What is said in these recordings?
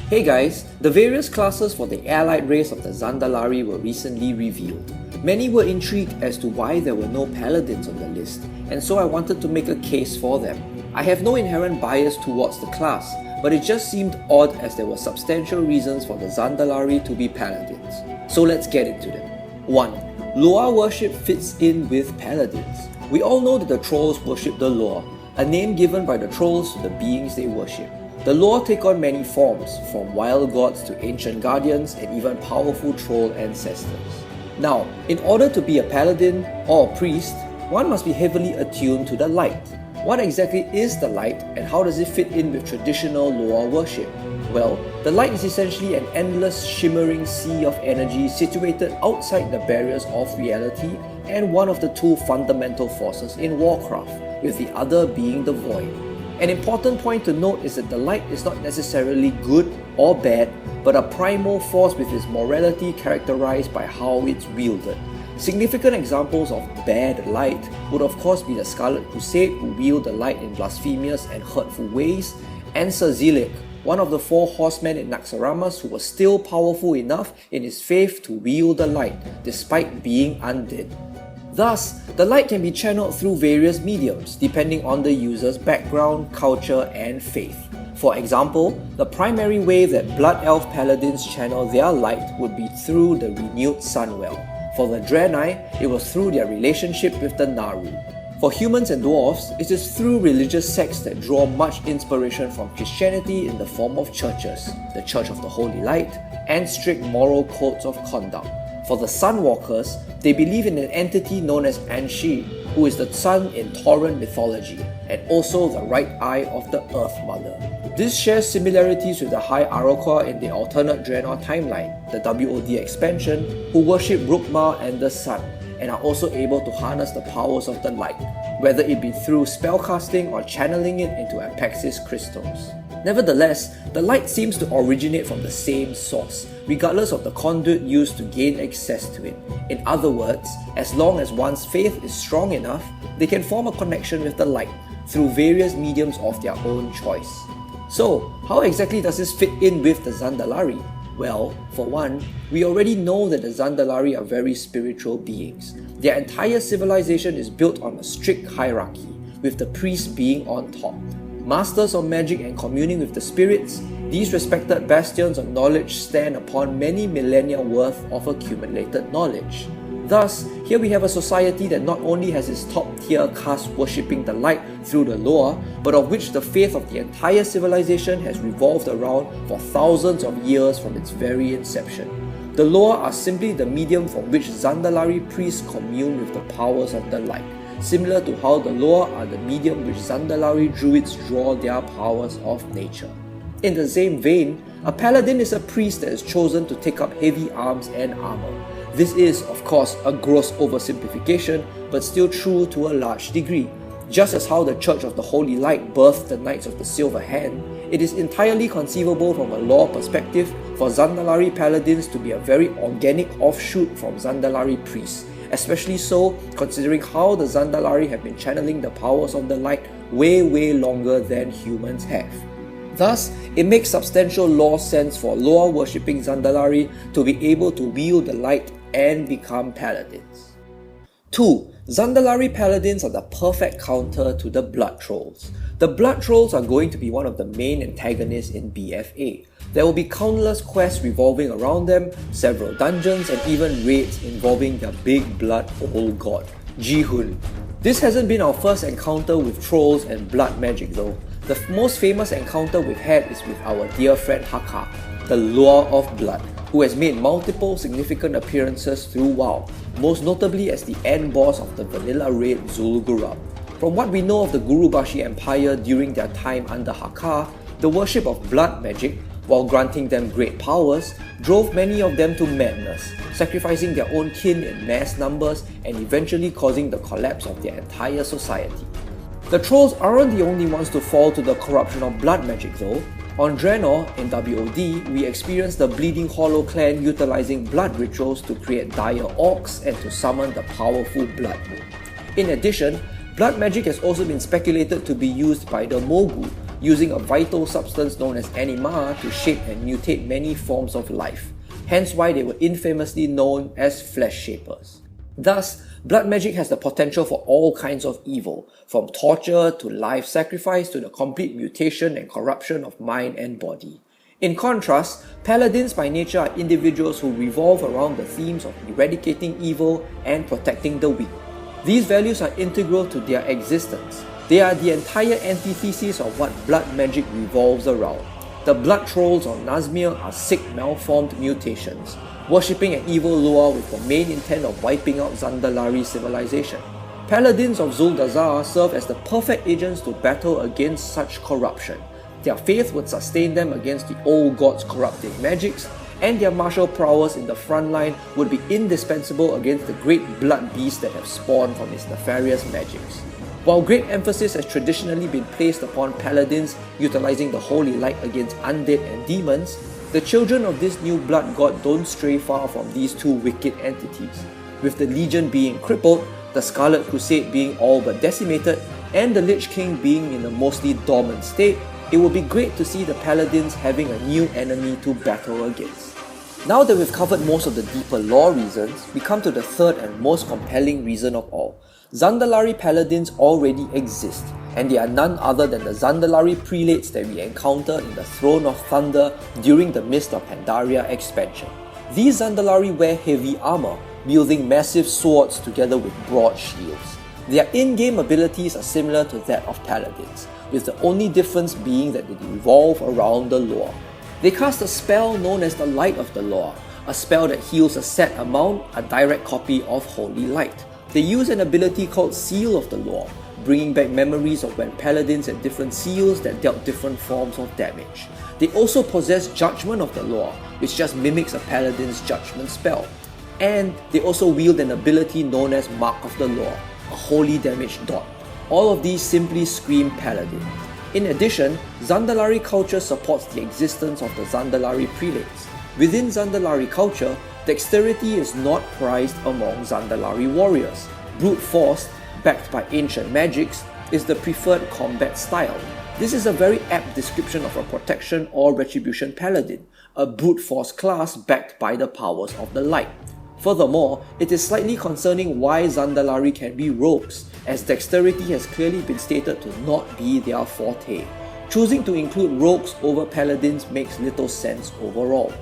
Hey guys, the various classes for the allied race of the Zandalari were recently revealed. Many were intrigued as to why there were no paladins on the list, and so I wanted to make a case for them. I have no inherent bias towards the class, but it just seemed odd as there were substantial reasons for the Zandalari to be paladins. So let's get into them. 1. Loa worship fits in with paladins. We all know that the trolls worship the Loa, a name given by the trolls to the beings they worship. The Loa take on many forms, from wild gods to ancient guardians and even powerful troll ancestors. Now, in order to be a paladin or a priest, one must be heavily attuned to the light. What exactly is the light and how does it fit in with traditional Loa worship? Well, the light is essentially an endless shimmering sea of energy situated outside the barriers of reality and one of the two fundamental forces in Warcraft, with the other being the void. An important point to note is that the light is not necessarily good or bad, but a primal force with its morality characterized by how it's wielded. Significant examples of bad light would of course be the Scarlet Crusade, who wield the light in blasphemous and hurtful ways, and Sir Zilek, one of the 4 horsemen in Naxxaramas who was still powerful enough in his faith to wield the light, despite being undead. Thus, the light can be channeled through various mediums, depending on the user's background, culture, and faith. For example, the primary way that Blood Elf Paladins channel their light would be through the renewed Sunwell. For the Draenei, it was through their relationship with the Naru. For humans and dwarfs, it is through religious sects that draw much inspiration from Christianity in the form of churches, the Church of the Holy Light, and strict moral codes of conduct. For the Sunwalkers, they believe in an entity known as Anshi, who is the sun in Tauran mythology, and also the right eye of the Earth Mother. This shares similarities with the High Arauca in the alternate Draenor timeline, the WoD expansion, who worship Rukma and the sun, and are also able to harness the powers of the light, whether it be through spellcasting or channeling it into Apexis crystals. Nevertheless, the light seems to originate from the same source, regardless of the conduit used to gain access to it. In other words, as long as one's faith is strong enough, they can form a connection with the light through various mediums of their own choice. So, how exactly does this fit in with the Zandalari? Well, for one, we already know that the Zandalari are very spiritual beings. Their entire civilization is built on a strict hierarchy, with the priests being on top. Masters of magic and communing with the spirits, these respected bastions of knowledge stand upon many millennia worth of accumulated knowledge. Thus, here we have a society that not only has its top-tier caste worshipping the light through the Loa, but of which the faith of the entire civilization has revolved around for thousands of years from its very inception. The Loa are simply the medium from which Zandalari priests commune with the powers of the light, similar to how the Loa are the medium which Zandalari druids draw their powers of nature. In the same vein, a paladin is a priest that is chosen to take up heavy arms and armor. This is, of course, a gross oversimplification, but still true to a large degree. Just as how the Church of the Holy Light birthed the Knights of the Silver Hand, it is entirely conceivable from a lore perspective for Zandalari Paladins to be a very organic offshoot from Zandalari priests, especially so considering how the Zandalari have been channeling the powers of the light way longer than humans have. Thus, it makes substantial lore sense for Loa worshipping Zandalari to be able to wield the light and become paladins. 2. Zandalari Paladins are the perfect counter to the Blood Trolls. The Blood Trolls are going to be one of the main antagonists in BfA. There will be countless quests revolving around them, several dungeons, and even raids involving their big blood old god, Jihun. This hasn't been our first encounter with trolls and blood magic though. The most famous encounter we've had is with our dear friend Haka, the Lure of Blood, who has made multiple significant appearances through WoW, most notably as the end boss of the vanilla raid Zul'Gurub. From what we know of the Gurubashi Empire during their time under Haka, the worship of blood magic, while granting them great powers, drove many of them to madness, sacrificing their own kin in mass numbers and eventually causing the collapse of their entire society. The trolls aren't the only ones to fall to the corruption of blood magic though. On Draenor, in WoD, we experienced the Bleeding Hollow clan utilizing blood rituals to create dire orcs and to summon the powerful Blood Moon. In addition, blood magic has also been speculated to be used by the Mogu, using a vital substance known as anima to shape and mutate many forms of life, hence why they were infamously known as flesh shapers. Thus, blood magic has the potential for all kinds of evil, from torture to life sacrifice to the complete mutation and corruption of mind and body. In contrast, paladins by nature are individuals who revolve around the themes of eradicating evil and protecting the weak. These values are integral to their existence. They are the entire antithesis of what blood magic revolves around. The blood trolls of Nazmir are sick, malformed mutations, worshipping an evil lure with the main intent of wiping out Zandalari civilization. Paladins of Zuldazar serve as the perfect agents to battle against such corruption. Their faith would sustain them against the old gods' corrupting magics, and their martial prowess in the front line would be indispensable against the great blood beasts that have spawned from its nefarious magics. While great emphasis has traditionally been placed upon paladins utilizing the holy light against undead and demons, the children of this new blood god don't stray far from these two wicked entities. With the Legion being crippled, the Scarlet Crusade being all but decimated, and the Lich King being in a mostly dormant state, it would be great to see the Paladins having a new enemy to battle against. Now that we've covered most of the deeper lore reasons, we come to the third and most compelling reason of all. Zandalari Paladins already exist, and they are none other than the Zandalari prelates that we encounter in the Throne of Thunder during the Mist of Pandaria expansion. These Zandalari wear heavy armor, wielding massive swords together with broad shields. Their in-game abilities are similar to that of Paladins, with the only difference being that they revolve around the lore. They cast a spell known as the Light of the Lore, a spell that heals a set amount, a direct copy of Holy Light. They use an ability called Seal of the Lore, bringing back memories of when paladins had different seals that dealt different forms of damage. They also possess Judgment of the Lore, which just mimics a paladin's judgment spell. And they also wield an ability known as Mark of the Lore, a holy damage dot. All of these simply scream paladin. In addition, Zandalari culture supports the existence of the Zandalari prelates. Within Zandalari culture, dexterity is not prized among Zandalari warriors. Brute force, backed by ancient magics, is the preferred combat style. This is a very apt description of a protection or retribution paladin, a brute force class backed by the powers of the light. Furthermore, it is slightly concerning why Zandalari can be rogues, as dexterity has clearly been stated to not be their forte. Choosing to include rogues over paladins makes little sense overall.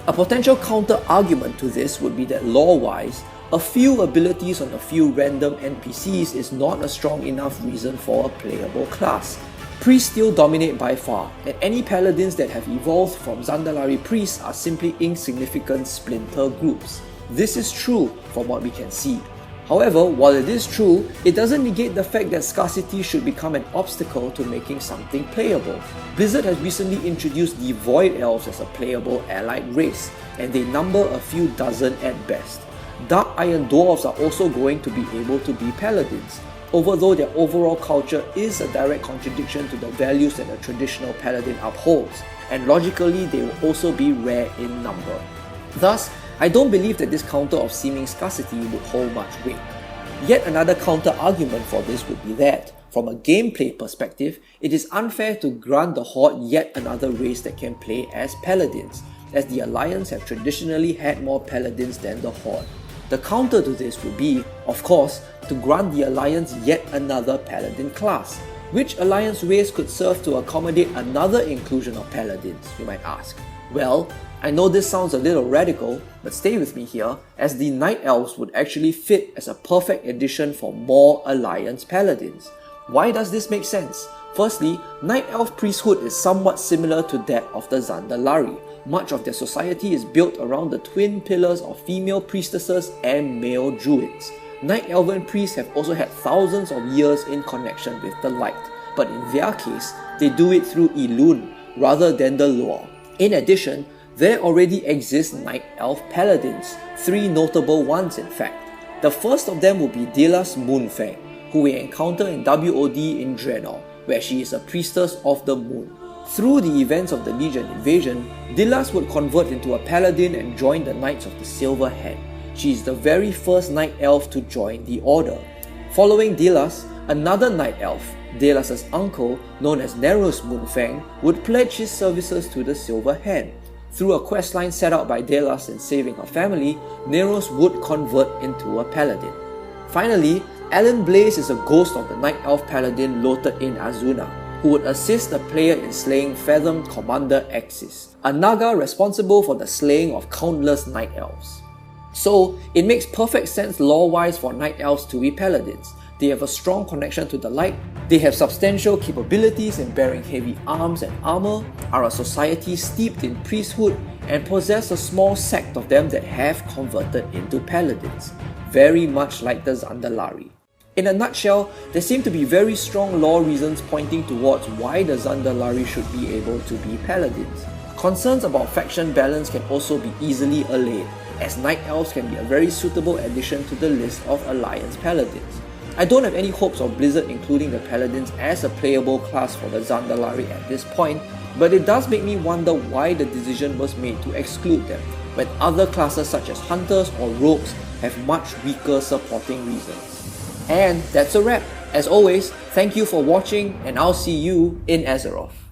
A potential counter-argument to this would be that lore-wise, a few abilities on a few random NPCs is not a strong enough reason for a playable class. Priests still dominate by far, and any paladins that have evolved from Zandalari priests are simply insignificant splinter groups. This is true from what we can see. However, while it is true, it doesn't negate the fact that scarcity should become an obstacle to making something playable. Blizzard has recently introduced the Void Elves as a playable allied race, and they number a few dozen at best. Dark Iron Dwarves are also going to be able to be paladins, although their overall culture is a direct contradiction to the values that a traditional paladin upholds, and logically they will also be rare in number. Thus, I don't believe that this counter of seeming scarcity would hold much weight. Yet another counter-argument for this would be that, from a gameplay perspective, it is unfair to grant the Horde yet another race that can play as paladins, as the Alliance have traditionally had more paladins than the Horde. The counter to this would be, of course, to grant the Alliance yet another paladin class. Which Alliance race could serve to accommodate another inclusion of paladins, you might ask? Well, I know this sounds a little radical, but stay with me here, as the Night Elves would actually fit as a perfect addition for more Alliance Paladins. Why does this make sense? Firstly, Night Elf priesthood is somewhat similar to that of the Zandalari. Much of their society is built around the twin pillars of female priestesses and male druids. Night Elven priests have also had thousands of years in connection with the light, but in their case, they do it through Elun rather than the lore. In addition, there already exist Night Elf Paladins, 3 notable ones in fact. The first of them will be Dilas Moonfang, who we encounter in WoD in Draenor, where she is a priestess of the moon. Through the events of the Legion invasion, Dilas would convert into a paladin and join the Knights of the Silver Hand. She is the very first Night Elf to join the Order. Following Dilas, another Night Elf, Delas' uncle, known as Neros Moonfang, would pledge his services to the Silver Hand. Through a questline set out by Delas in saving her family, Neros would convert into a paladin. Finally, Alan Blaze is a ghost of the Night Elf Paladin Loted in Azuna, who would assist the player in slaying Fathom Commander Axis, a Naga responsible for the slaying of countless Night Elves. So, it makes perfect sense lore-wise for Night Elves to be Paladins. They have a strong connection to the light, they have substantial capabilities in bearing heavy arms and armor, are a society steeped in priesthood, and possess a small sect of them that have converted into Paladins, very much like the Zandalari. In a nutshell, there seem to be very strong lore reasons pointing towards why the Zandalari should be able to be Paladins. Concerns about faction balance can also be easily allayed, as Night Elves can be a very suitable addition to the list of Alliance Paladins. I don't have any hopes of Blizzard including the Paladins as a playable class for the Zandalari at this point, but it does make me wonder why the decision was made to exclude them, when other classes such as Hunters or Rogues have much weaker supporting reasons. And that's a wrap. As always, thank you for watching, and I'll see you in Azeroth.